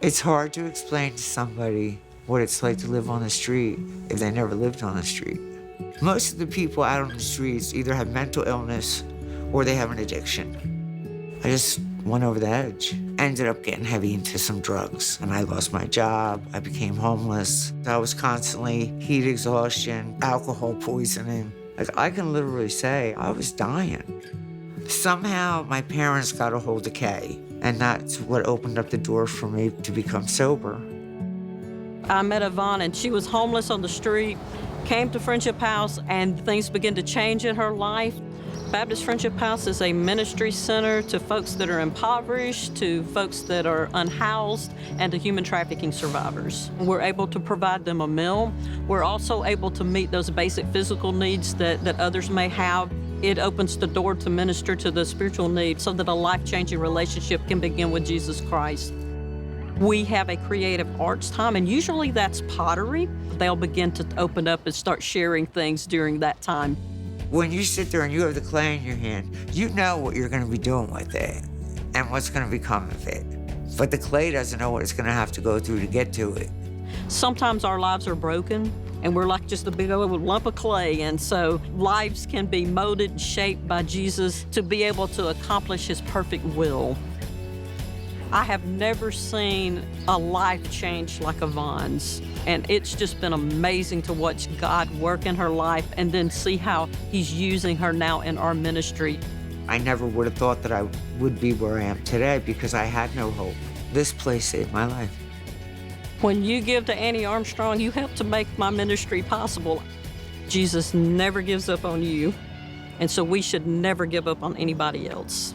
It's hard to explain to somebody what it's like to live on the street if they never lived on the street. Most of the people out on the streets either have mental illness or they have an addiction. I just went over the edge. Ended up getting heavy into some drugs, and I lost my job. I became homeless. I was constantly heat exhaustion, alcohol poisoning. Like, I can literally say I was dying. Somehow my parents got a hold of Kay, and that's what opened up the door for me to become sober. I met Yvonne, and she was homeless on the street, came to Friendship House, and things began to change in her life. Baptist Friendship House is a ministry center to folks that are impoverished, to folks that are unhoused, and to human trafficking survivors. We're able to provide them a meal. We're also able to meet those basic physical needs that others may have. It opens the door to minister to the spiritual needs so that a life-changing relationship can begin with Jesus Christ. We have a creative arts time, and usually that's pottery. They'll begin to open up and start sharing things during that time. When you sit there and you have the clay in your hand, you know what you're going to be doing with it and what's going to become of it. But the clay doesn't know what it's going to have to go through to get to it. Sometimes our lives are broken, and we're like just a big old lump of clay, and so lives can be molded and shaped by Jesus to be able to accomplish his perfect will. I have never seen a life change like Yvonne's, and it's just been amazing to watch God work in her life and then see how he's using her now in our ministry. I never would have thought that I would be where I am today because I had no hope. This place saved my life. When you give to Annie Armstrong, you help to make my ministry possible. Jesus never gives up on you, and so we should never give up on anybody else.